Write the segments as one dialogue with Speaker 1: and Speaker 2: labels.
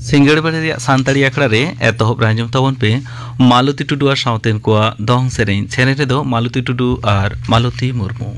Speaker 1: सिंगड़बाड़ी सानताड़ी आखड़ा रे एतहब राजम तबन पे मालती टुडू और सावतेन को दंग सेरें सेरे रे दो मालती टुडू और मालती मुर्मू।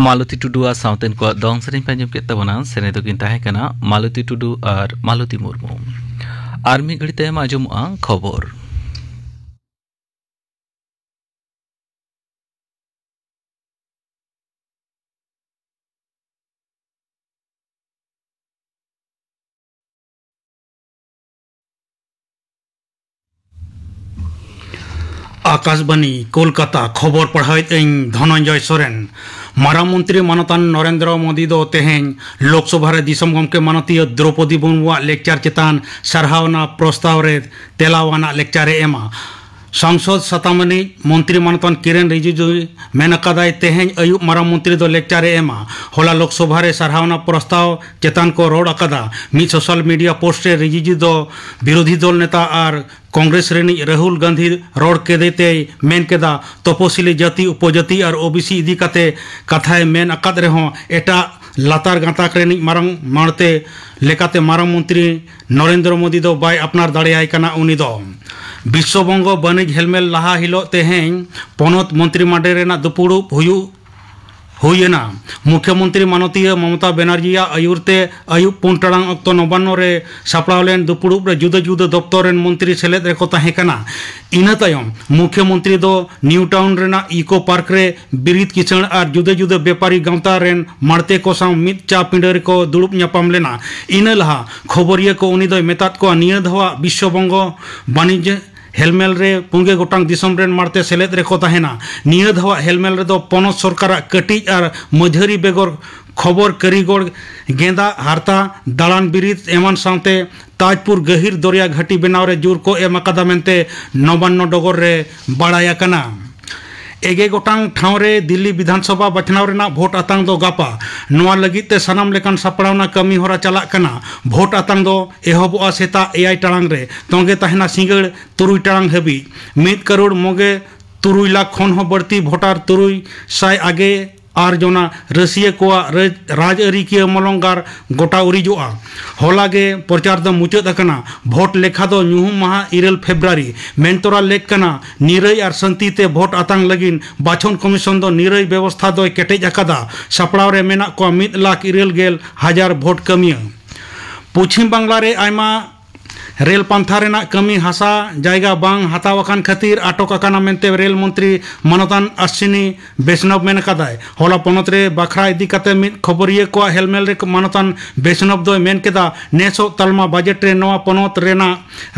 Speaker 1: मालती टुडू और सावतेन को दंग सेरें पे अंजम केता बना सेने तो किन ताहे कना मालती टुडू और मालती मुर्मू आर्मी घड़ी तय आजम खबर।
Speaker 2: आकाशबाणी कोलकाता खबर पढ़ाई धनंजय सोरेन मारा मंत्री मानतान नरेंद्र मोदी दो तेहें लोकसभा रे दिसम गमके मानतीय द्रौपदी मुर्मुआ लेक्चर चेतान सारहावना प्रस्ताव रे तेलावाना लेक्चर एमा सांसद सतामनी मंत्री मानतान किरेन रिजिजू मेनकादाय तेहें अयुब मारा मंत्री दो लेक्चर एमा होला लोकसभा रे सारहावना प्रस्ताव चेतान को रोड अकादा मी सोशल मीडिया पोस्ट रे रिजिजू दो विरोधी दल नेता और कांग्रेस रेनी राहुल गांधी रोड के देते मेन केदा तपसिली जाति उपजाति और ओबीसी इदी काते कथाय मेन अकाद रेहों एटा लातार गाताक रेनी मारंग मारते लेकाते मारंग मंत्री नरेंद्र मोदी दो बाय अपनार दाड़ेयाय कना उनी दो विश्वबंग बनिज हेलमेल लहा हिलो तेहें पनत मंत्री माडे रेना दुपुड़ुब हुयु हुईना मुख्यमंत्री माननीय ममता बनर्जी आयुरते आयुब 4 टाड़ांग अक्तो 59 रे सापड़ाव लेन दुपुड़ुब रे जुदा जुदा दफ्तर रेन मंत्री सेलेद रेको ताहेकना इना तायम मुख्यमंत्री दो न्यू टाउन रेना इको पार्क रे बिरित किचण और जुदा जुदा व्यापारी गांवता रेन मारते को साव मित चा पिंडर को दुड़ुब न्यापाम लेना इना लहा खबरिया को उनी दो मेतात को निया धवा विश्वबंग वाणिज्य हेलमेल रे पुंगे गोटांग दिसम रेन मारते सेलेद रेको ताहेना निया धवा हेलमेल रे दो पनत सरकार कटिज और मझारी बेगर खबर कारीगर गेंदा हारता दालान बिरित एमान सामते ताजपुर गहिर दरिया घाटी बनाव रे जोर को एम अकादा मेनते 99 डगर रे बाड़ाया कना एगे गोटांग ठाव रे दिल्ली विधानसभा बचनाव रेना भोट आतांग दो गापा नोआ लगित ते सनाम लेकान सापड़ावना कमी होरा चला कना भोट आतांग दो एहबोआ सेता 6 टाड़ांग रे तोंगे ताहेना सिंगड़ 3 टाड़ांग हबी 1 करोड़ मोगे 3 लाख खन हो बढ़ती भोटार 300 आगे आर जोना रसिया को राजआरी की मलंगार गोटा उरीजोआ हलागे प्रचार दो मुचाद अकना भोट लेखा दो न्यूहु माह 2 फेब्रुआरी मेनतोरा लेख कना निरई और शांति ते भोट आतांग लगिन बाछन कमीशन दो निरई व्यवस्था दो केटेज अकादा सपड़ाव रे मेना को 1,90,000 भोट कमिया पश्चिम बांग्ला रे आयमा रेल पंथा रेना कमी हासा जायगा बांग हातावाकान खातिर आटक अकाना मेनते रेल मंत्री मानतान अश्विनी वैष्णव मेन कदाय होला पनत रे बाखरा इदी कते मिद खबरिया को हेलमेल रे मानतान वैष्णव दो मेन केदा नेसो तलमा बजट रे नवा पनत रेना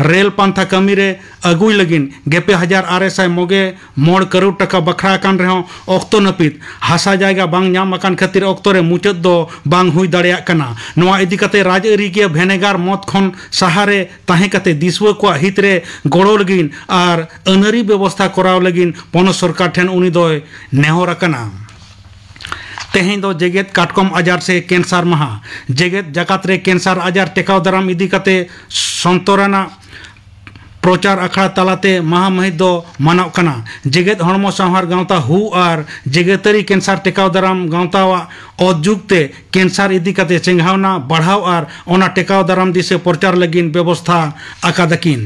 Speaker 2: रेल पंथा कमी रे अगुई लगिन 2,600 मोगे 1 करोड़ टका बखरा कान रे ऑक्तो नपित हासा जायगा बांग नाम अकान खातिर ऑक्तो रे मुचद दो बांग हुई दाड़िया कना नवा इदी कते राजआरी के भेनेगार मत खन सहारे ताहे कते दिसवा को हित रे गड़ो लगिन और अनरी व्यवस्था कराव लगिन पनत सरकार ठेन उनी दो नेहर अकना तेहें दो जेगेत काटकम आजार से कैंसर महा जेगेत जकात रे कैंसर आजार टेकाव दाराम इदी कते संतोराना प्रचार अखड़ा तालाते महामहित दो मानव कना जेगेत हड़मो संहार गांवता हु और जेगेतरी कैंसर टेकाव दाराम गांवता औद्युगते कैंसर इदी कते चेंघावना बढ़ाव और ओना टेकाव दाराम दिसे प्रचार लगिन व्यवस्था अकादकिन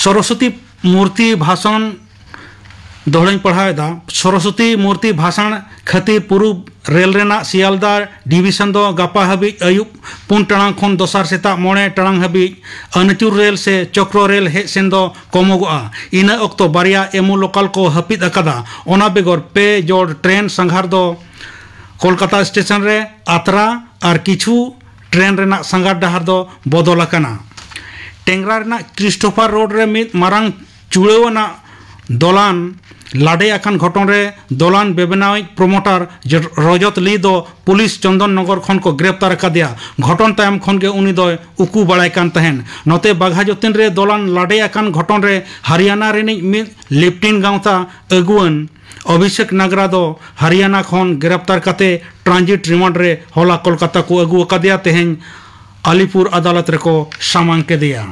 Speaker 2: सरस्वती मूर्ति भाषण दोहड़ाई पढ़ाएदा सरस्वती मूर्ति भाषण खातिर पूर्व रेल रेना सियालदा डिविशन दो गापा हबी अयुब 4 टाड़ांग खन दोसार सेता 9 टाड़ांग हबी अनचुर रेल से चक्र रेल हे सेन दो कमोगआ इन अक्तो बारिया एमु लोकल को हपिद अकदा ओना बेगर पे जोड़ ट्रेन संघार दो कोलकाता स्टेशन रे आतरा और किछु ट्रेन रेना संघार डहार दो बदल अकना टेंगरा रेना क्रिस्टोफर रोड रे मिद मारांग चुड़ेवना दोलान लाडे अखान घटन रे दोलान बेबनाई प्रमोटर रजत ली दो पुलिस चंदन नगर खन को गिरफ्तार दिया घटन तायम खन के उनी दो उकू बड़ाई कान तहन नते बाघा जतिन रे दोलान लाडे अखान घटन रे हरियाणा रेनी मिद लेफ्टिन गांवता अगुवन अभिषेक नागरा दो हरियाणा खन गिरफ्तार कते ट्रांजिट रिमांड रे होला कोलकाता को अगु अकादिया तेहन अलीपुर अदालत रे को सामांग के दिया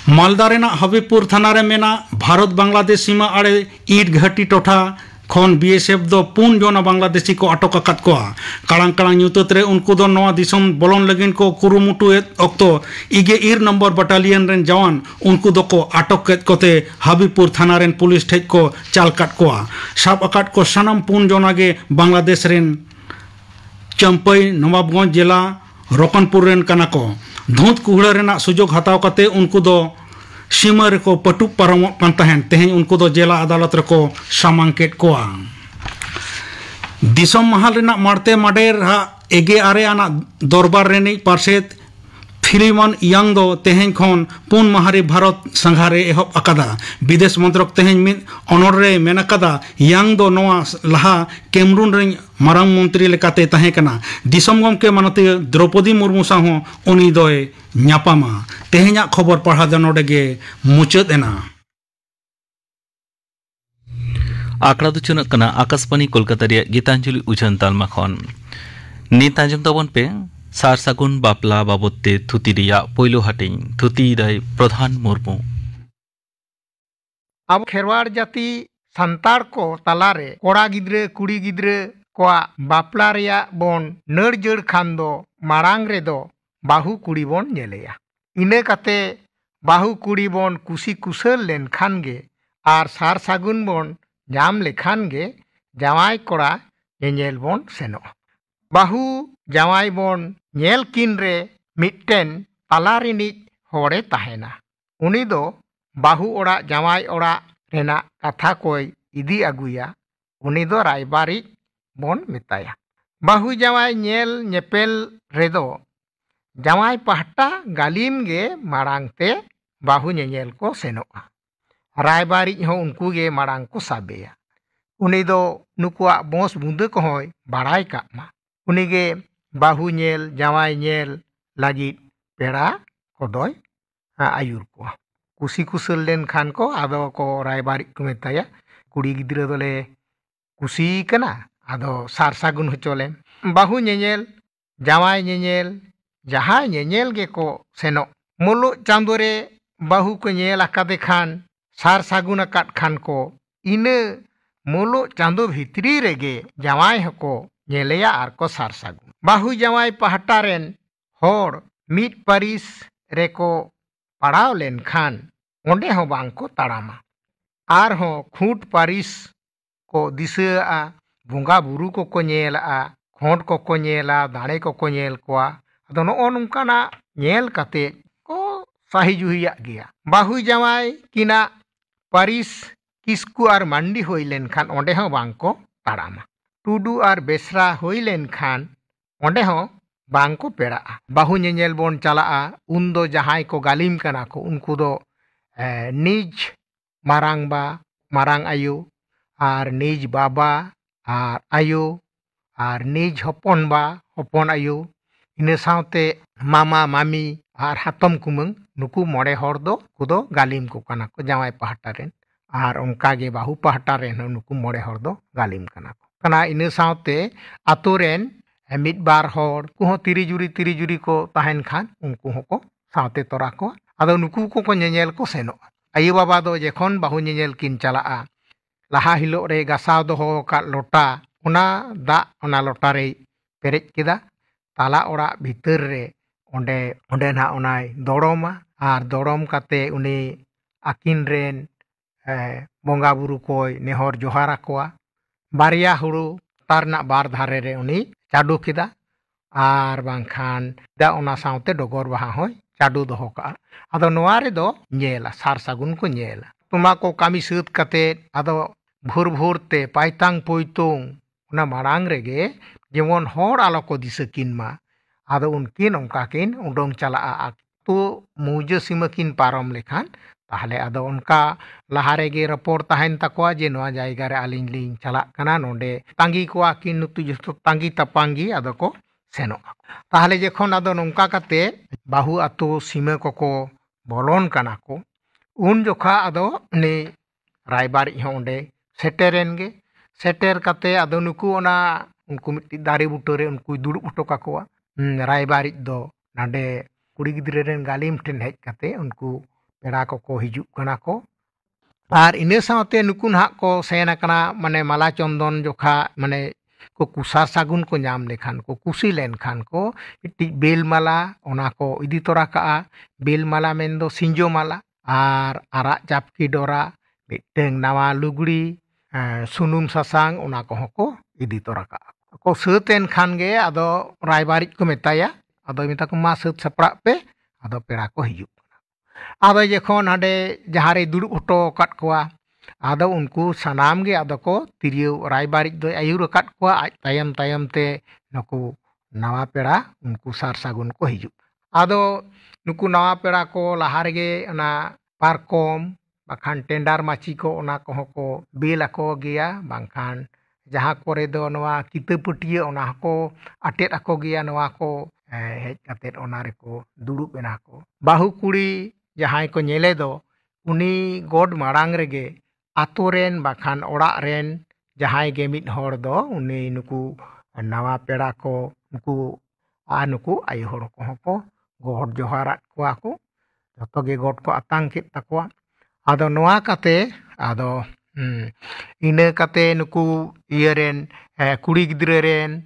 Speaker 2: मालदा रेना हबीबपुर थाना रे मेना भारत बांग्लादेश सीमा आड़े ईट घाटी टोठा खन बीएसएफ दो 4 जोना बांग्लादेशी को अटक अकात को कालांग कालांग ᱧᱩᱛᱟᱹᱛ रे उनको दो नवा दिसम बोलन लगिन को कुरुमुटु अक्तो इगे ईर नंबर बटालियन रेन जवान उनको दो को अटक केत कोते हबीबपुर थाना रेन पुलिस ठेज को चाल काट को साब अकाट को सनम 4 जोना गे बांग्लादेश रेन चंपई नवाबगंज जिला रकनपुर रेन कना को धूत कुहड़ा रेना सुजोग हताव कते उनको दो सीमा रे को पटुक पारम कान तहन तेहें उनको दो जिला अदालत रे को सामांकेट कोआ दिसम महल रेना मारते माडेर एगे आरे आना दरबार रेनी पार्षद फिलिमन यांग दो तेहें खन 4 माहारी भारत संघारे एहब अकादा विदेश मंत्रक तेहें मिद अनोरे मेनकादा यांग दो नवा लहा कैमरून रे मारांग मंत्री लेकाते ताहें कना दिसम गमके मानते द्रौपदी मुर्मू साहो उनी दोय न्यापामा तेहेंया खबर पढ़ा द नोडेगे मुचाद एना
Speaker 1: आंकड़ा दो चुनक कना आकाशवाणी कोलकाता रे गीतांजलि उछन तालमा खन नीत आंजम तबन पे सार सागुन बापला बाबते थुती रिया पोइलो हाटिंग थुती दाय प्रधान मुर्मू
Speaker 3: अब खेरवाड़ जाति संतार को तलारे कोड़ा गिद्रे कुड़ी गिद्रे को बापला रिया बोन नड़ जड़ खान दो मारांग रे दो बाहु कुड़ी बोन नेलेया इने कते बाहु कुड़ी बोन कुसी कुशल लेन खान गे आर सार सागुन bone jam लेखान gay jawaai kora nyel bon senoa. Bahu jawaai bon nyel kinre mitten talarinik hore tahena. Uni do bahu ora jawaai ora rena katha koy idi aguya. Uni do raibarik bon metaya. Bahu jawaai nyel nyepel redo jawaai pahta galim ge marang te bahu nyel ko senoa. Raibarik ho unku ge marang ko sabeya. Uni do nukuak bos bunda ko hoy barai kak ma. Uni ge bahu nyel jawaai nyel lagit pera kodoy ayur ko. Kusi kusel len khan ko ado ko raibarik ko metaya. Kuri gidra dole kusi kana ado sar sagun hocholen. Bahu nyel jawaai nyel jaha nyel ge ko senok. Mulu chandore bahu ko nyel akade khan sar sagun akat khan ko ina mulu chando bhitri rege jawaai hoko nyeleya ar ko sar sagun. Bahu jawaai pahtaren hor mit paris reko padaw len khan onde ho bang ko tarama. Ar ho khut paris ko disa bunga buru ko ko nyela khont ko ko nyela dane ko ko nyel kwa. Ado no nungkana nyel kate ko sahi juhiya gea. Bahu jawaai kina paris kisku ar mandi hoilen khan onde ho bang ko tarama. Tudu ar besra hoilen khan onde ho bang ko pera. Bahu nyel bon chalaa undo jahai ko galim kana ko unku do nij marang ba marang ayu ar nij baba ar ayu ar nij hopon ba hopon ayu ina saute mama mami ar hatom kumung nuku more hor do kudo galim ko kana ko jawaai pahta ren. Ar onka ge bahu pahta ren nuku more hor do galim kana ko. Kana ina saute aturen mid bar hor kuho tiri juri ko tahen khan unku hoko saute tora ko. Ado nuku ko nyel ko senoa. Ayu baba do jekhon bahu nyel kin chalaa. Laha hilok re gasaw doho kat lota ona da ona lota re perej keda. Tala ora bhitar re onde na onai doroma ar dorom kate uni akin ren bonga buru koy nehor johar akwa. Barya huru tarna bar dhare re uni chadu keda. Ar bangkhan da ona saute dogor baha hoy chadu doho ka. Ado noa re do nyela sar sagun ko nyela. Tuma ko kami sut kate ado bhur bhur te paitang poitung una marang rege jemon hor alo ko disakin ma. Ado unkin onka kin undong chalaa tu muja simakin parom lekhan tahle ado onka lahare ge report tahen takwa je noa jaiga re aling ling chalak kana nonde tangi ko akin nutu justo tangi tapangi ado ko seno. Tahle jekhon ado nongka kate bahu atu sima koko bolon kana ko un jokha ado ni raibar honde seteren ge seter kate ado nuku ona unku mitti dare butore unku dudup uto kakwa. Raibarik do nade kuri gidre ren galim ten hej kate unku pera ko hijuk kana ko. Ar ina saute nuku hak ko sena kana mane mala chondon jokha mane ko kusar sagun ko nyam lekhan ko kusi len khan ko iti bel mala ona ko idi tora ka bel mala mendo sinjo mala ar arak japki dora miteng nawa lugri sunum sasang ona ko idi tora ka. Ko seten khan ge ado raibarik ko metaya ado meta ko ma set sapra pe ado pera ko hijuk. Ado jekhon hade jahare dudup uto kat kwa ado unku sanam ge ado ko tiriu raibarik do ayur kat kwa aj tayam te nuku nawa pera unku sar sagun ko hijuk. Ado nuku nawa pera ko lahar ge ona parkom bakhan tendar machi ko ona ko bel ako geya bangkhan jaha kore do noa kita putia ona ko atet ako geya noa ko hej katet ona reko dudup bena ko. Bahu kuri jahai ko nyele do uni god marang rege atoren bakhan orak ren jahai ge mit hor do uni nuku nawa pera ko nuku ayu hor ko god joharat kwa ko joto ge god ko atang kit takwa. Ado noa kate ado ina kate nuku ieren kuri gidre ren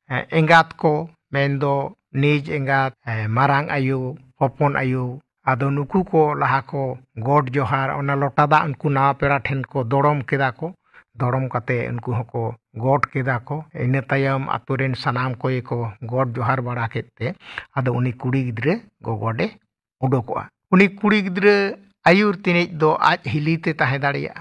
Speaker 3: engat ko mendo nij engat marang ayu hopon ayu ado nuku ko laha ko god johar ona lota da unku nawa pera then ko dorom keda ko ᱫᱚᱲᱚᱢ ᱠᱟᱛᱮ ᱩᱱᱠᱩ ᱦᱚᱸᱠᱚ ᱜᱚᱰ ᱠᱮᱫᱟ ᱠᱚ ᱤᱱᱟᱹ ᱛᱟᱭᱚᱢ ᱟᱛᱳ ᱨᱮᱱ ᱥᱟᱱᱟᱢ ᱠᱚᱜᱮ ᱠᱚ ᱜᱚᱰ ᱡᱚᱦᱟᱨ ᱵᱟᱲᱟ ᱠᱮᱫ ᱛᱮ ᱟᱫᱚ ᱩᱱᱤ ᱠᱩᱲᱤ ᱜᱤᱫᱽᱨᱟᱹ ᱜᱚᱜᱚᱰᱮ उडोकोआ उनी कुड़ी गिद्रे आयुर तिनेज दो आज हिलीते ताहे दाड़िया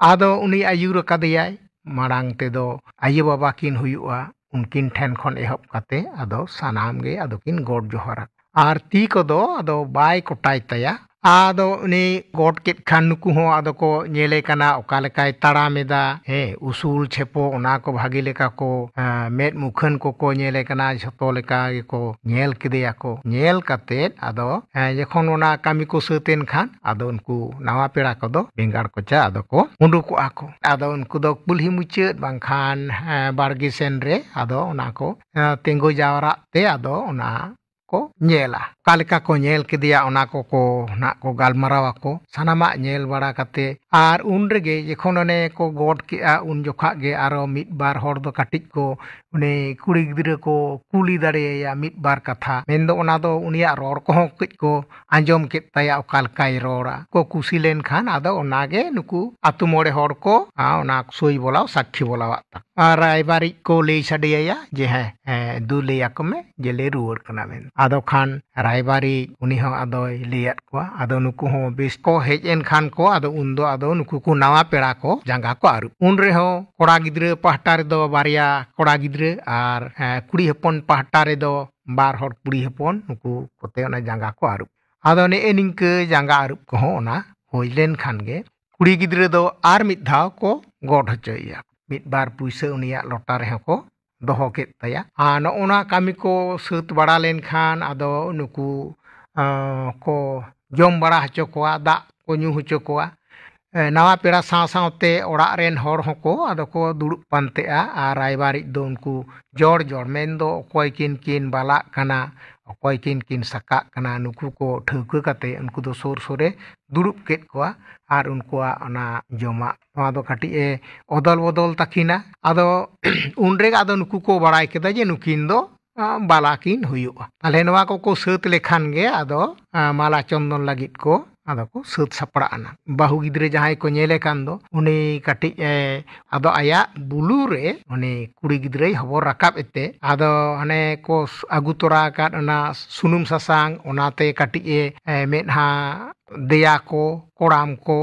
Speaker 3: आदो उनी आयुर कदेयाय माड़ांग ते दो आयु बाबा किन हुयुआ उनकिन ठेन खन एहब काते आदो सानाम गे आदो किन गोड जोहरा आर ती को दो आदो बाय कोटाय तया आदो उनी गोड केट खान नुकु हो आदो को नेले कना ओकालेकाय ताड़ामेदा हे उसूल छेपो ओना को भागी लेका को मेद मुखन को नेले कना झतो लेका को नेल किदेया को नेल काते आदो जखन ओना कामी को सतेन खान आदो उनको नावा पेड़ा को दो बेंगार को चा आदो को उंडुको आको आदो उनको दो कुल्ही मुचाद बांखान बारगी सेन रे आदो ओना को तेंगो जावरा ते आदो ओना को नेला कालिका को नेल किदिया ओना को ना को गालमारावा को सानामा नेल बड़ा काते आर उन रेगे जखन ओने को गोड केआ उन जोखा गे आरो मिद बार हर दो काटिज को उनी कुड़ी गिद्रे को कुली दाड़ेया मिद बार कथा मेंदो ओना दो उनिया रोड को कज को आंजम केत ताया ओकालकाय रोड़ा को कुसी लेन खान आदो ओनागे नुकु आतु मोड़े हर को ओना सोई बोलाव साक्षी बोलावा रायबारी को ले सडेया जे है दु लेया को में जे ले रुवर कना मेन आदो खान रायबारी उनी हो आदो लेयात को आदो नुकु हो बेस को हेजन खान को आदो उन्दो आदो नुकु को नावा पेड़ा को जांगा को आरु उन रे हो कोड़ा गिद्रे पहटा रे दो बारिया कोड़ा गिद्रे आर कुड़ी हपन पहटा रे दो बार हर कुड़ी हपन नुकु कोते ओना जांगा को आरु आदो ने एनिंके जांगा आरु को हो ओना होइलेन खान गे कुड़ी गिद्रे दो आर मिद धाव को गोड हचोया मिद बार पुइसे उनिया लोटा रे को दोहो केत तया न ओना कामी को सत बड़ा लेन खान आदो नुकु को जम बड़ा हचो कोआ दा को न्यू हचो कोआ नावा पेड़ा साव सावते ओड़ा रेन हर होको आदो को दुड़ुब पानतेआ आ रायबारी दो उनको जोड़ जोड़ मेन दो अकोय किन बाला कना अकोय किन सका कना नुकु को ठौका काते उनको दो सोर सोरे दुड़ुब केत कोआ आर उनकोआ ओना जमा नवा दो काटी ए अदल बदल तकिना आदो उनरे आदो नुकु को बड़ाय केदा जे नुकिन दो बाला किन हुयुआ ताले नवा को सत लेखान गे आदो माला चंदन लागित को आदो को सत सपड़ा आना बाहु गिद्रे जहां को नेले कान दो उनी काटी आदो आया बुलू रे उनी कुड़ी गिद्रे हबर राकाब एते आदो हने को आगु तोरा का ना सुनुम सासांग ओनाते काटी मेदहा देया को कोड़ाम को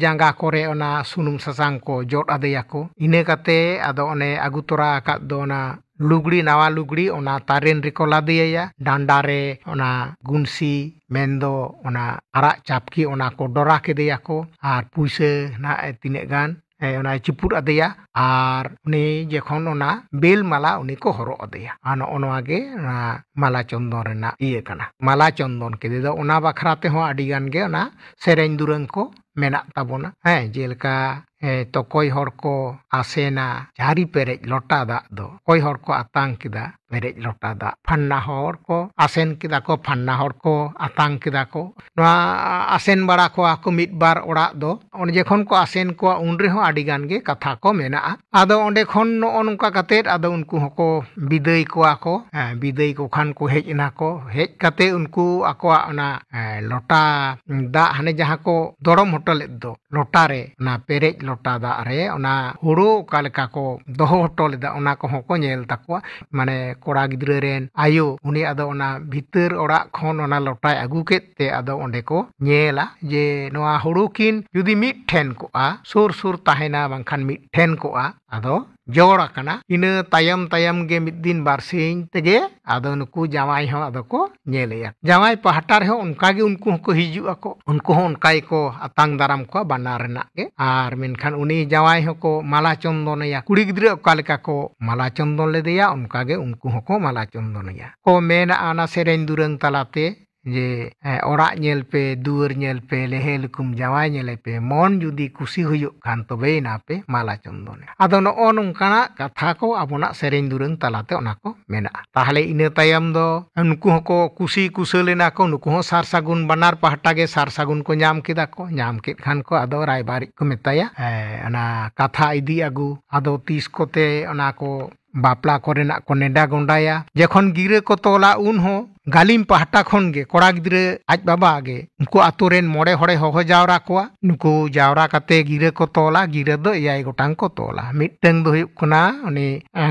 Speaker 3: जांगा कोरे ओना सुनुम सासांग को जोट आदेया को इने काते आदो ओने आगु तोरा का दो ना लुगड़ी नावा लुगड़ी ओना तारेन रिको लादेया डांडा रे ओना गुनसी मेंदो ओना आरा चापकी ओना को डोरा केदेया को आर पुइसे ना तिने गान ओना चिपुर आदेया आर उनी जखन ओना बेल माला उनी को हरो आदेया आनो ओनवागे माला चंदन रेना इये कना माला चंदन केदे दो ओना बखरा ते हो आडी गान गे ओना सेरेन दुरंग को मेना ताबोना जेलका तो कोई हर को आसेना झारी पेरेज लोटा दा दो कोई हर को आतांग किदा पेरेज लोटा दा फन्ना हर को आसेन किदा को फन्ना हर को आतांग किदा को नवा आसेन बड़ा को आको मिद बार ओड़ा दो ओन जेखन को आसेन को उन रे हो आडी गान गे कथा को मेना आदो ओंडे खन नो नोंका कातेत आदो उनको हको बिदई को बिदई को खान को हेज ना को हेज काते उनको आको ओना लोटा दा हने जहां को दड़म होटल दो लोटा रे ना पेरेज लोटा दा रे ओना हुड़ो कालका को दोहो होटल दा ओना को हको नेल ताको माने कोड़ा गिद्रे रेन आयो उनी आदो ओना भीतर ओड़ा खन ओना लोटाय आगु केते आदो ओंडे को नेला जे नोआ हुड़ो किन जुदी मिट ठेन को सुर सुर ताहेना बांखान मिट ठेन को आदो जोड़ा कना इना तायम गे मिद दिन बारसिंग तेगे आदो नुकु जावाई हो आदो को नेलेया जावाई पहाटा रे हो उनका गे उनको को हिजु आको उनको हो उनकाई को आतांग दाराम को बाना रेना गे आर मेनखान उनी जावाई हो को माला चंदनया कुड़ी गिद्रे ओकालेका को माला चंदन लेदेया उनका गे उनको हो को माला चंदनया को मेना आना सेरेन दुरंग तलाते जे ओड़ा नेल पे दुवर नेल पे लेहे लुकुम जावाई नेले पे मन जुदी खुशी हुयो खान तबे ना पे माला चंदन आदो नो नोंकाना कथा को आबोना सेरेन दुरंग तलाते ओना को मेना ताहले इने तायम दो नुकु हको खुशी कुशलेना को नुकु हो सार सागुन बनार पहाटा गे सार सागुन को ᱧᱟᱢ केदा को ᱧᱟᱢ केद खान को आदो रायबारी को मेताया ओना कथा इदी आगु आदो तीस कोते ओना को बापला कोरेना को नेडा गोंडाया जखन गिरे को तोला उन हो गालिम पाहटा खन गे कोड़ा गिद्रे आज बाबा गे उनको आतुरेन मोड़े हड़े होहो जावरा कोआ नुको जावरा कते गिरे को तोला गिरे दो एयाय गोटांग को तोला मिटटंग दो हुयुग कना उनी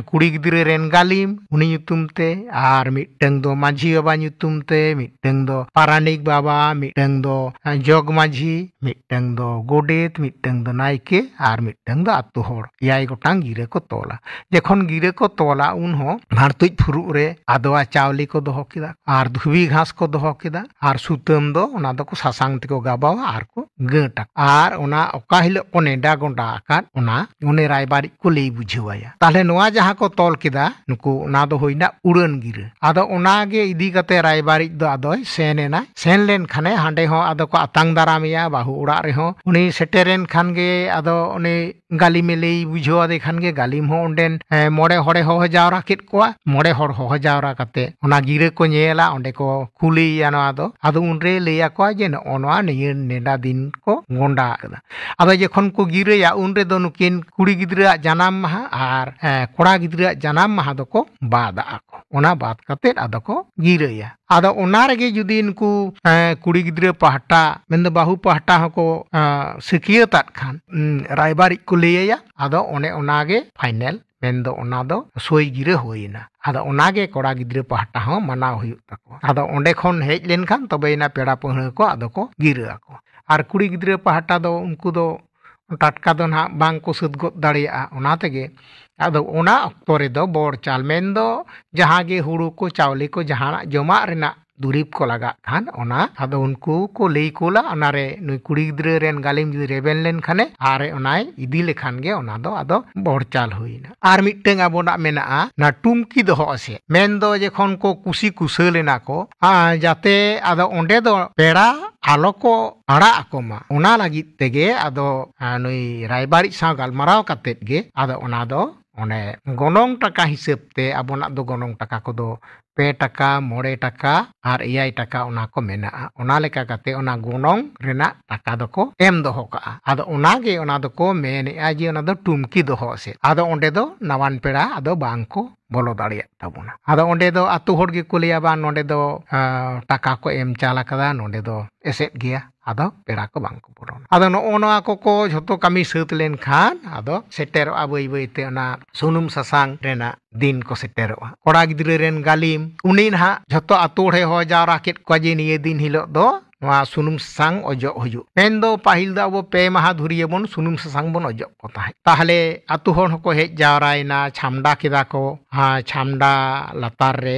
Speaker 3: कुड़ी गिद्रे रेन गालिम उनी nyutum te आर मिटटंग दो माझी बाबा nyutum te मिटटंग दो पारानिक बाबा मिटटंग दो जग माझी मिटटंग दो गोडेत मिटटंग दो नायके आर मिटटंग दो आतु हड़ एयाय गोटांग गिरे को तोला जखन गिरे को तोला उन हो भारतुज फुरुग रे आदवा चावली को दोहो किदा आर धुबी घास को दोहो किदा आर सुतम दो ओना दो को सासांग ते को गाबावा आर को गटा आर ओना ओका हिलो को नेडा गोंडा आकात ओना उने रायबारी को लई बुझेवाया ताले नोआ जहां को तोल किदा नुको ओना दो होइना उड़न गिरे आदो ओना गे इदी कते रायबारी दो आदोय सेनेना सेन लेन खाने हांडे हो आदो को आतांग दारामिया बाहु उड़ा रे हो उनी सेटेरेन खान गे आदो उनी गाली में लई बुझेवा दे खान गे गालिम हो ओंडेन मोड़े हड़े हो जावरा कित कोआ मोड़े हड़ हो जावरा कते ओना गिरे को नेला ओंडे को कुली यानो आदो उनरे लेया को जे नोआ निये नेडा दिन को गोंडा आदो जखन को गिरेया उनरे दो नुकिन कुड़ी गिद्रा जनाम माहा आर कोड़ा गिद्रा जनाम माहा दो को बादा को ओना बात कते आदो को गिरेया आदो ओना रेगे जुदी इनको कुड़ी गिद्रा पहटा मेन बाहु पहटा को सिकियतात खान रायबारी को लेया आदो ओने ओनागे फाइनल मेन दो ओना दो सोई गिरे होइना आदो ओनागे कोड़ा गिद्रा पहटा हो मनाव हुयुग ताको आदो ओंडे खन हेज लेन खान तबेना पेड़ा पहण को आदो को गिरे आको आर कुड़ी गिद्रा पहटा दो उनको दो टाटका दो ना बांग को सुद गद दाड़िया ओना तेगे आदो ओना अक्तो रे दो बोर चाल मेन दो जहां गे हुड़ू को चावली को जहां जमा रेना दुरीब को लगा खान ओना आदो उनको को लई कोला ओनारे नुई कुड़ी गिद्रा रेन गालिम जुदी रेबेन लेन खाने आरे ओनाय इदी लेखान गे ओना दो आदो बोर चाल हुइना आर मिटटेंग आबोना मेना ना टुमकी दो असे मेन दो जेखन को कुसी कुसलेना को जाते आदो ओंडे दो पेड़ा आलो को आड़ा आकोमा ओना लागित तेगे आदो नुई रायबारी सा गालमाराव कातेत गे आदो ओना दो ओने गोनोंग टाका हिसाब ते आबोना दो गोनोंग टाका को दो 2 टाका 4 टाका और 6 टाका ओना को मेना ओना लेका काते ओना गोनोंग रेना टाका दो को एम दोहो का आदो ओना गे ओना दो को मेने आजी ओना दो टुमकी दोहो से आदो ओंडे दो नवान पेड़ा आदो बांग को बोलो दाड़िया ताबुना आदो ओंडे दो आतु होड़ गे कुलिया बा नोंडे दो टाका को एम चाला कदा नोंडे दो एसेट गिया आदो पेड़ा को बांग को बोलोना आदो नोआ को झोतो कमी सत लेन खान आदो सेटेरो आबई बईते ओना सुनुम ससांग रेना दिन को सेटेरो कोड़ा गिद्रे रेन गालिम उनी ना झोतो आतु होड़े हो जावरा केट को जे निये दिन हिलो दो सुनुम सासांग अजो हुजु मेन दो पाहिल दा वो पे महा धुरिये बन सुनुम सासांग बन अजो को ताहे ताहले आतु होड़ को हेज जावरायना छामडा केदा को छामडा लातार रे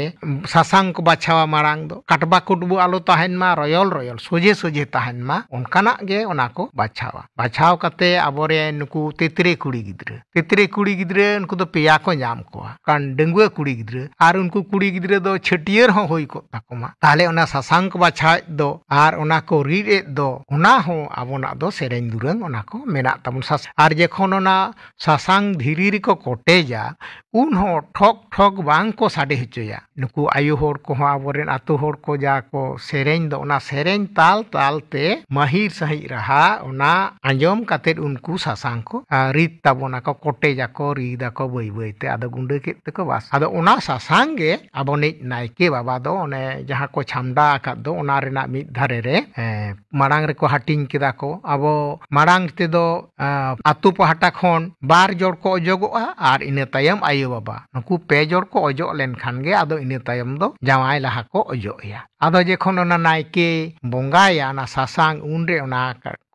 Speaker 3: सासांग को बाछावा मारांग दो काटबा कुटबु आलो ताहेन मा रॉयल सोजे सोजे ताहेन मा उनकाना गे ओना को बाछाव कते आबोरे नुकु तेतरे कुड़ी गिद्रे उनको दो पेया को नाम कोआ कान डेंगुआ कुड़ी गिद्रे आर उनको कुड़ी गिद्रे दो छटियर हो होई को ताकोमा ताहले ओना सासांग को बाछा दो आर ओना को रीड दो ओना हो आबोना दो सेरेन दुरंग ओना को मेना तमन सास आर जेखन ओना सासांग धीरी को कोटेजा उन हो ठोक बांग को साडे हचोया नुकु आयु होड़ को आबोरेन आतु होड़ को जा को सेरेन दो ओना सेरेन ताल ते महिर सही रहा ओना आंजोम कातेद उनको सासांग को रीत ताबोना को कोटेजा को रीदा को बई बईते आदो गुंडे केते को बास आदो ओना सासांग गे आबोने नायके बाबा दो ओने जहां को छामडा आकाद दो ओना रेना मिद धारे रे मारांग रे को हाटिंग केदा को आबो मारांग ते दो आतु पहाटा खन 2 जोड़ को अजोगोआ आर इने तायम आयु बाबा नुकु 2 जोड़ को अजो लेन खान गे आदो इने तायम दो जावाय लहा को अजोया आदो जेखन ओना नायके बोंगाया ना सासांग उनरे ओना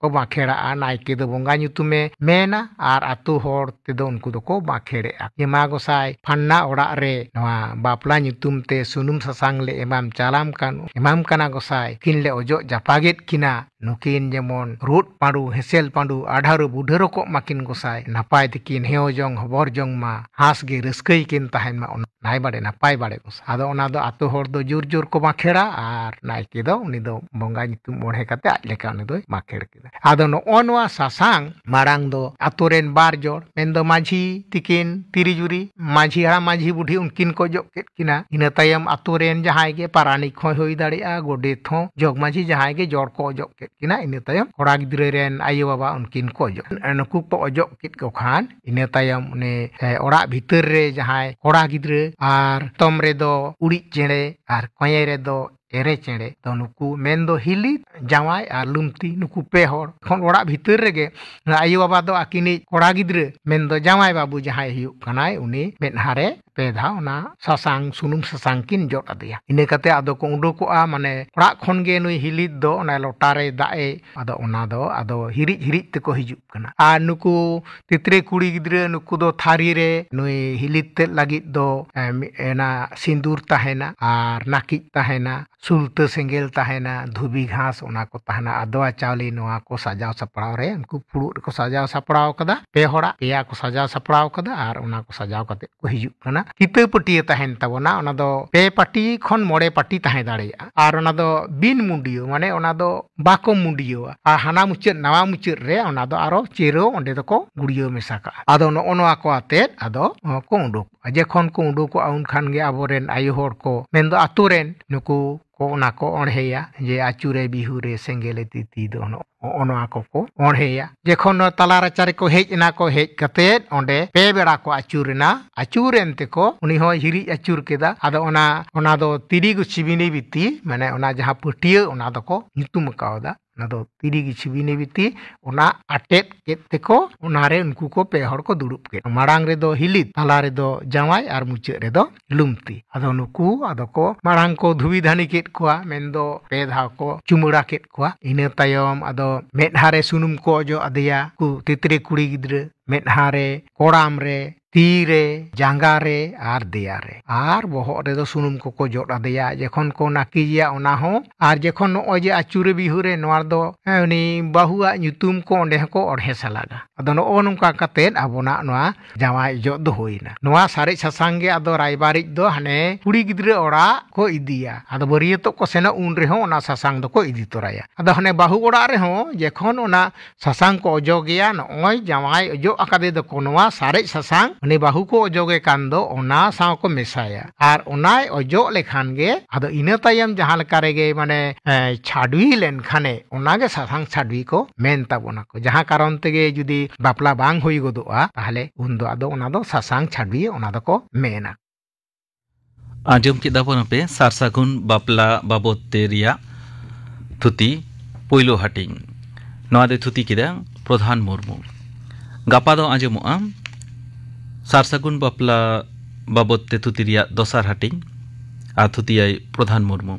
Speaker 3: को बाखेड़ा नायके दो बोंगा nyutume मेना आर आतु होड़ ते दो उनको दो को बाखेड़े एमा गोसाय फन्ना ओड़ा रे नवा बापला nyutum ते सुनुम सासांग ले एमाम चालाम काना गोसाय किन ले ओजो जापागेट किना नुकिन जेमन रूट पांडु हेसेल पांडु आधारो बुढेरो को माकिन गोसाय नापाय तिकिन हेओजोंग हबरजोंग मा हास गे रस्कई किन ताहेन मा नाय बाड़े नापाय बाड़े गोसा आदो ओना दो आतु होड़ दो जोर को बाखेड़ा आर नायके दो उनी दो बोंगा nyutum ओढ़े काते आज लेका उनी दो बाखेड़ केदा आदो नोआ सासांग मारांग दो आतुरेन 2 जोड़ मेन दो माझी तिकिन तिरिजुरी माझी हाड़ा माझी बुढ़ी उनकिन को जो केट किना इना तायम आतुरेन जहाय गे पारानिक हो होई दाड़िया गोडेत हो जोग माझी जहाय गे जोड़ को जो केट ᱠᱮᱫ ᱠᱤᱱᱟ ᱤᱱᱟᱹ ᱛᱟᱭᱚᱢ ᱠᱚᱲᱟ ᱜᱤᱫᱽᱨᱟᱹ ᱨᱮᱱ ᱟᱭᱳ ᱵᱟᱵᱟ ᱩᱱᱠᱤन ᱠᱚ ᱚᱡᱚᱜ ᱱᱩᱠᱩ ᱠᱚ ᱚᱡᱚᱜ ᱠᱮᱫ ᱠᱚ ᱠᱷᱟᱱ ᱤᱱᱟᱹ ᱛᱟᱭᱚᱢ ᱩᱱᱤ ᱚᱲᱟᱜ ᱵᱷᱤᱛᱟᱹᱨ ᱨᱮ ᱡᱟᱦᱟᱸᱭ ᱠᱚᱲᱟ ᱜᱤᱫᱽᱨᱟᱹ ᱟᱨ ᱛᱚᱢ ᱨᱮᱫᱚ ᱩᱲᱤᱡ ᱪᱮᱬᱮ ᱟᱨ ᱠᱚᱭᱮ ᱨᱮᱫᱚ ᱮᱨᱮ ᱪᱮᱬᱮ ᱫᱚ ᱱᱩᱠᱩ ᱢᱮᱱᱫᱚ ᱦᱤᱞᱤ ᱡᱟᱶᱟᱭ ᱟᱨ ᱞᱩᱢᱛᱤ ᱱᱩᱠᱩ ᱯᱮ ᱦᱚᱲ ᱠᱷᱚᱱ ᱚᱲᱟᱜ ᱵᱷᱤᱛᱟᱹᱨ ᱨᱮᱜᱮ ᱟᱭᱳ ᱵᱟᱵᱟ ᱫᱚ ᱟᱹᱠᱤᱱᱤᱡ ᱠᱚᱲᱟ ᱜᱤᱫᱽᱨᱟᱹ ᱢᱮᱱᱫᱚ ᱡᱟᱶᱟᱭ ᱵᱟᱹᱵᱩ ᱡᱟᱦᱟᱸᱭ ᱦᱩᱭᱩᱜ ᱠᱟᱱᱟᱭ ᱩᱱᱤ ᱢᱮᱫᱦᱟ ᱨᱮ ᱯᱮ ᱫᱷᱟᱣ ᱚᱱᱟ ᱥᱟᱥᱟᱝ ᱥᱩᱱᱩᱢ ᱥᱟᱥᱟᱝ ᱠᱤᱱ ᱡᱚᱫ ᱟᱫᱮᱭᱟ ᱤᱱᱟᱹ ᱠᱟᱛᱮ ᱟᱫᱚ ᱠᱚ ᱩᱰᱩᱠᱚᱜᱼᱟ ᱢᱟᱱᱮ ᱚᱲᱟᱜ ᱠᱷᱚᱱ ᱜᱮ ᱱᱩᱭ ᱦᱤᱞᱤᱫ ᱫᱚ ᱚᱱᱟ ᱞᱚᱴᱟᱨᱮ ᱫᱟᱜ ᱮ ᱟᱫᱚ ᱚᱱᱟ ᱫᱚ ᱟᱫᱚ ᱦᱤᱨᱤᱡ ᱦᱤᱨᱤᱡ ᱛᱮᱠᱚ ᱦᱤᱡᱩᱜ ᱠᱟᱱᱟ ᱟᱨ ᱱᱩᱠᱩ ᱛᱤᱛᱨᱤ ᱠᱩᱲᱤ ᱜᱤᱫᱽᱨᱟᱹ ᱱᱩᱠᱩ ᱫᱚ ᱛᱷᱟᱹᱨᱤ ᱨᱮ ᱱᱩᱭ ᱦᱤᱞᱤᱫ ᱛᱮᱫ ᱞᱟᱹᱜᱤᱫ ᱫᱚ ᱚᱱᱟ ᱥᱤᱸᱫᱩᱨ ᱛᱟᱦᱮᱱᱟ ᱟᱨ ᱱᱟᱹᱠᱤᱡ ᱛᱟᱦᱮᱱᱟ ᱥᱩᱞᱛᱟᱹ ᱥᱮᱸᱜᱮᱞ ᱛᱟᱦᱮᱱᱟ ᱫᱷᱩᱵᱤ ᱜᱷᱟᱸᱥ ᱚᱱᱟ ᱠᱚ ᱛᱟᱦᱮᱱᱟ ᱟᱫᱣᱟ ᱪᱟᱣᱞᱮ ᱱᱚᱣᱟ ᱠᱚ ᱥᱟᱡᱟᱣ ᱥᱟᱯᱲᱟᱣ ᱨᱮ ᱩᱱᱠᱩ ᱯᱷᱩᱲᱩᱜ ᱨᱮᱠᱚ ᱥᱟᱡᱟᱣ ᱥᱟᱯᱲᱟᱣ ᱠᱟᱫᱟ ᱯᱮ ᱦᱚᱲᱟᱜ ᱯᱮᱭᱟ ᱠᱚ ᱥᱟᱡᱟᱣ ᱥᱟᱯᱲᱟᱣ ᱠᱟᱫᱟ ᱟᱨ ᱚᱱᱟ ko sajau kate ko hijuk kana kita patia tahen tabona ona do pe pati khon more pati tahe dareya ar ona do bin mundio mane ona do bako mundio a hana muchet nawa muchet re ona do aro chero onde do ko gudio mesaka ado no ono ako atet ado ko unduk aje khon ko unduk ko aun khan ge aboren ayu hor ko mendo aturen nuku ko ona ko onheya je achure bihure sengele titi do ono ako ko onheya jekhon no tala rachare ko hej na ko hej katet onde pe bera ko achurena achuren te ko uni ho hiri achur keda ado ona do tiri gu chibini biti mane ona jaha putiya ona do ko nyutum kauda ona do tiri gi chibini biti ona atet ket te ko onare unku ko pe hor ko dudup ke marang re do hilit tala re do jawai ar muche re do lumti ado nuku ado ko marang ko dhubi dhani ket kwa mendo pe dha ko chumura ket kwa ine tayom ado medhare sunum ko jo adeya ku titri kuri gidre medhare koram re ᱛᱤᱨᱮ ᱡᱟᱸᱜᱟ ᱨᱮ ᱟᱨ ᱫᱮᱭᱟ ᱨᱮ ᱟᱨ ᱵᱚᱦᱚᱜ ᱨᱮᱫᱚ ᱥᱩᱱᱩᱢ ᱠᱚᱠᱚ ᱡᱚᱫ ᱟᱫᱮᱭᱟ ᱡᱮᱠᱷᱚᱱ ᱠᱚ ᱱᱟᱹᱠᱤᱭᱟ ᱚᱱᱟ ᱦᱚᱸ ᱟᱨ ᱡᱮᱠᱷᱚᱱ ᱱᱚᱜᱼᱚᱭ ᱡᱮ ᱟᱹᱪᱩᱨᱮ ᱵᱤᱦᱩᱨᱮ ᱱᱚᱣᱟ ᱫᱚ ᱩᱱᱤ ᱵᱟᱹᱦᱩᱣᱟᱜ ᱧᱩᱛᱩᱢ ᱠᱚ ᱚᱸᱰᱮ ᱦᱚᱸᱠᱚ ᱚᱬᱦᱮ ᱥᱟᱞᱟᱜᱟ ᱟᱫᱚ ᱱᱚᱜᱼᱚ ᱱᱚᱝᱠᱟ ᱠᱟᱛᱮᱫ ᱟᱵᱚᱱᱟᱜ ᱱᱚᱣᱟ ᱡᱟᱶᱟᱭ ᱚᱡᱚᱜ ᱫᱚ ᱦᱩᱭᱱᱟ ᱱᱚᱣᱟ ᱥᱟᱨᱮᱡ ᱥᱟᱥᱟᱝ ᱜᱮ ᱟᱫᱚ ᱨᱟᱭᱵᱟᱨᱤᱡ ᱫᱚ ᱦᱟᱱᱮ ᱠᱩᱲᱤ ᱜᱤᱫᱽᱨᱟᱹ ᱚᱲᱟᱜ ᱠᱚ ᱤᱫᱤᱭᱟ ᱟᱫᱚ ᱵᱟᱹᱨᱤᱭᱟᱹᱛᱚᱜ ᱠᱚ ᱥᱮᱱᱚᱜ ᱩᱱ ᱨᱮᱦᱚᱸ ᱚᱱᱟ ᱥᱟᱥᱟᱝ ᱫᱚᱠᱚ ᱤᱫᱤ ᱛᱚᱨᱟᱭᱟ ᱟᱫᱚ ᱦᱟᱱᱮ ᱵᱟᱹᱦᱩ ᱚᱲᱟᱜ ᱨᱮᱦᱚᱸ ᱡᱮᱠᱷᱚᱱ ᱚᱱᱟ ᱥᱟᱥᱟᱝ ᱠᱚ ᱚᱡᱚᱜᱮᱭᱟ ᱱᱚᱜᱼᱚᱭ ᱡᱟᱶᱟᱭ ᱚᱡᱚᱜ ᱟᱠᱟᱫᱮ ᱫᱚᱠᱚ ᱱᱚᱣᱟ ᱥᱟᱨᱮᱡ ᱥᱟᱥᱟᱝ ᱩᱱᱤ ᱵᱟᱹᱦᱩ ᱠᱚ ᱚᱡᱚᱜᱮ ᱠᱟᱱ ᱫᱚ ᱚᱱᱟ ᱥᱟᱶ ᱠᱚ ᱢᱮᱥᱟᱭᱟ ᱟᱨ ᱚᱱᱟᱭ ᱚᱡᱚᱜ ᱞᱮᱠᱷᱟन ᱜᱮ ᱟᱫᱚ ᱤᱱᱟᱹ ᱛᱟᱭᱚᱢ ᱡᱟᱦᱟᱸ ᱞᱮᱠᱟ ᱨᱮᱜᱮ ᱢᱟᱱᱮ ᱪᱷᱟᱰᱣᱤ ᱞᱮᱱᱠᱷᱟᱱᱮ ᱚᱱᱟᱜᱮ ᱥᱟᱥᱟᱝ ᱪᱷᱟᱰᱣᱤ ᱠᱚ ᱢᱮᱱ ᱛᱟᱵᱚᱱᱟ ᱠᱚ ᱡᱟᱦᱟᱸ ᱠᱟᱨᱚᱱ ᱛᱮᱜᱮ ᱡᱩᱫᱤ ᱵᱟᱯᱞᱟ ᱵᱟᱝ ᱦᱩᱭ ᱜᱚᱫᱚᱜᱼᱟ ᱛᱟᱦᱞᱮ ᱩᱱᱫᱚ ᱟᱫᱚ ᱚᱱᱟ ᱫᱚ ᱥᱟᱥᱟᱝ ᱪᱷᱟᱰᱣᱤ ᱚᱱᱟ ᱫᱚᱠᱚ ᱢᱮᱱᱟ
Speaker 1: ᱟᱸᱡᱚᱢ ᱠᱮᱫᱟ ᱵᱚᱱ ᱯᱮ ᱥᱟᱨᱥᱟᱜᱩᱱ ᱵᱟᱯᱞᱟ ᱵᱟᱵᱚᱫ ᱛᱮ ᱨᱮᱭᱟᱜ ᱛᱷᱩᱛᱤ ᱯᱳᱭᱞᱳ ᱦᱟᱹᱴᱤᱧ ᱱᱚᱣᱟ ᱫᱚ ᱛᱷᱩᱛᱤ ᱠᱮᱫᱟ ᱯᱨᱚᱫᱷᱟᱱ ᱢᱩᱨᱢᱩ ᱜᱟᱯᱟ ᱫᱚ ᱟᱸᱡᱚᱢᱚᱜᱼᱟ ᱥᱟᱨᱥᱟᱜᱩᱱ ᱵᱟᱯᱞᱟ ᱵᱟᱵᱚᱫ ᱛᱮ ᱛᱷᱩᱛᱤ ᱨᱮᱭᱟᱜ ᱫᱚᱥᱟᱨ ᱦᱟᱹᱴᱤᱧ ᱟᱨ ᱛᱷᱩᱛᱤᱭᱟᱭ ᱯᱨᱚᱫᱷᱟᱱ ᱢᱩᱨᱢᱩ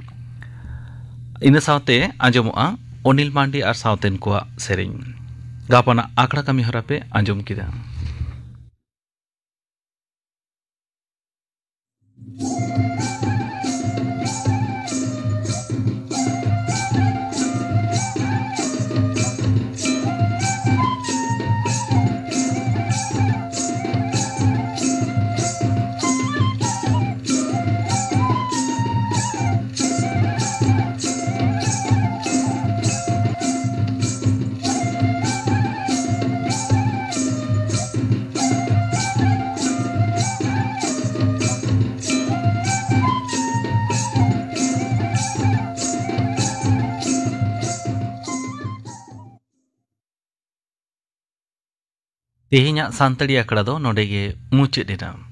Speaker 1: ᱤᱱᱟᱹ ᱥᱟᱶᱛᱮ ᱟᱸᱡᱚᱢᱚᱜᱼᱟ ᱚᱱᱤᱞ ᱢᱟᱱᱰᱤ ᱟᱨ ᱥᱟᱶᱛᱮᱱ ᱠᱚᱣᱟᱜ ᱥᱮᱨᱮᱧ ᱜᱟᱯᱟᱱᱟᱜ ᱟᱠᱷᱲᱟ ᱠᱟᱹᱢᱤ ᱦᱚᱨᱟ ᱯᱮ ᱟᱸᱡᱚᱢ ᱠᱮᱫᱟ ᱛᱮᱦᱮᱧᱟᱜ ᱥᱟᱱᱛᱟᱲᱤ ᱟᱠᱷᱲᱟ ᱫᱚ ᱱᱚᱰᱮ ᱜᱮ ᱢᱩᱪᱟᱹᱫ ᱮᱱᱟ।